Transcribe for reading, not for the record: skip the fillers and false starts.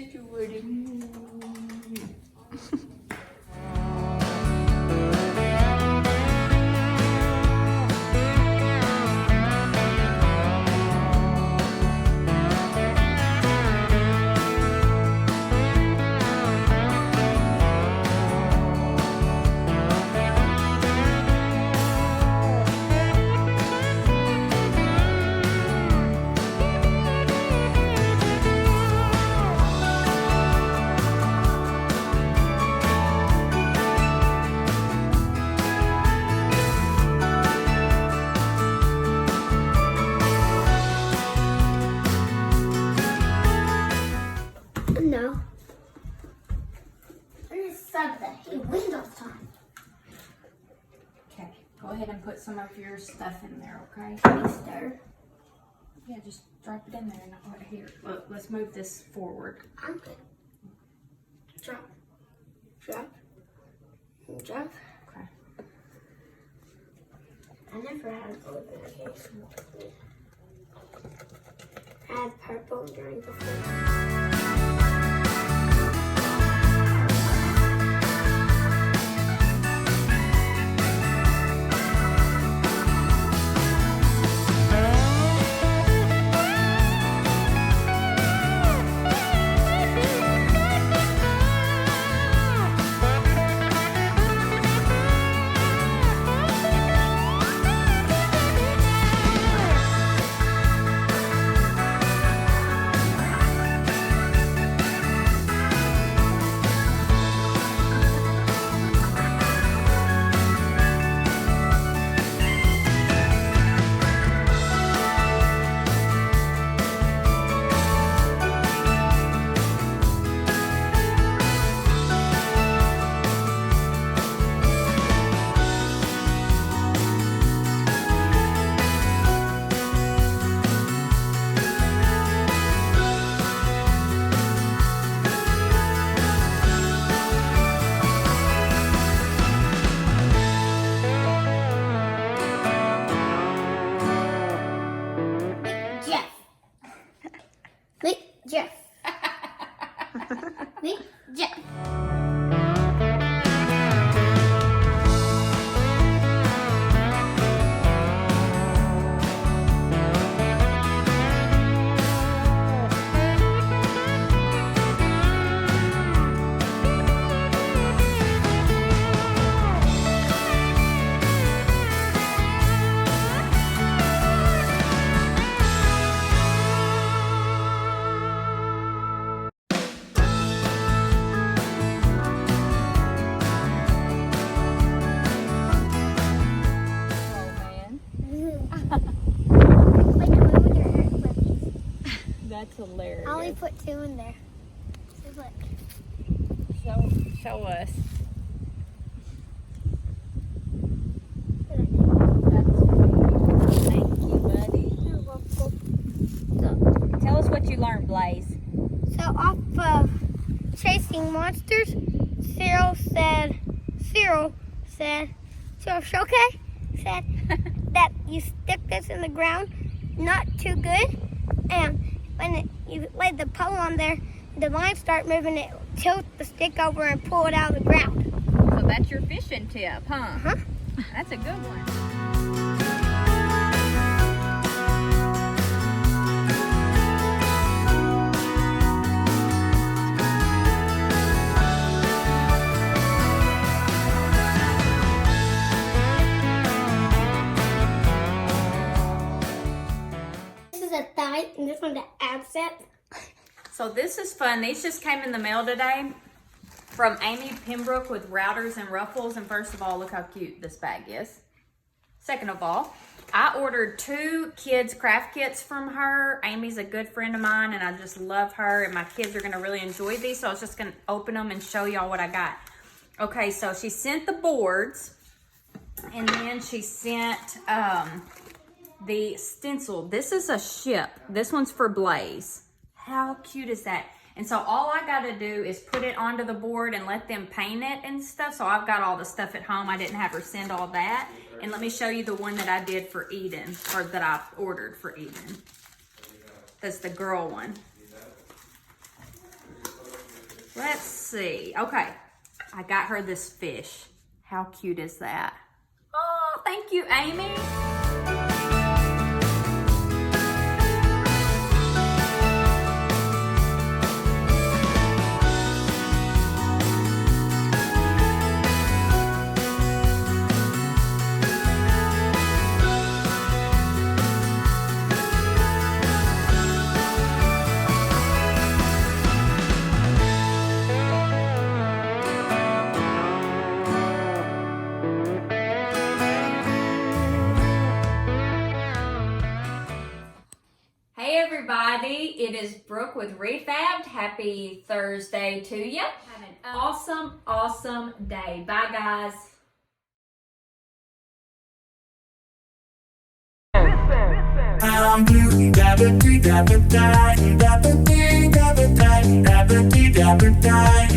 situated. No. I just suck the heat windows on. Okay, go ahead and put some of your stuff in there, okay? Stir. Yeah, just drop it in there and I'll put it here. Look, let's move this forward. I'm good. Drop. Drop. Drop. Okay. I never had a gold in a case. I had purple during before. Jeff. Meet Jeff. That's hilarious. I only put 2 in there. So look. Show us. Thank you, buddy. You're welcome. Tell us what you learned, Blaze. So off of Chasing Monsters, Cyril said that you stick this in the ground, not too good, and when you lay the pole on there, the lines start moving, it tilt the stick over and pull it out of the ground. So that's your fishing tip, huh? Uh-huh. That's a good one. This is a thigh, and this one's an abscess. So this is fun. These just came in the mail today from Amy Pembroke with Routers and Ruffles. And first of all, look how cute this bag is. Second of all, I ordered 2 kids craft kits from her. Amy's a good friend of mine and I just love her, and my kids are gonna really enjoy these. So I was just gonna open them and show y'all what I got. Okay, so she sent the boards, and then she sent the stencil. This is a ship. This one's for Blaze. How cute is that? And so all I gotta do is put it onto the board and let them paint it and stuff. So I've got all the stuff at home. I didn't have her send all that. And let me show you the one that I did for Eden, or that I ordered for Eden. That's the girl one. Let's see. Okay, I got her this fish. How cute is that? Oh, thank you, Amy. Hey everybody, it is Brooke with Re-Fabbed. Happy Thursday to you. Have an awesome, awesome day. Bye guys. Dabba-dee, dabba-die, dabba-dee, dabba-die, dabba-dee, dabba-die.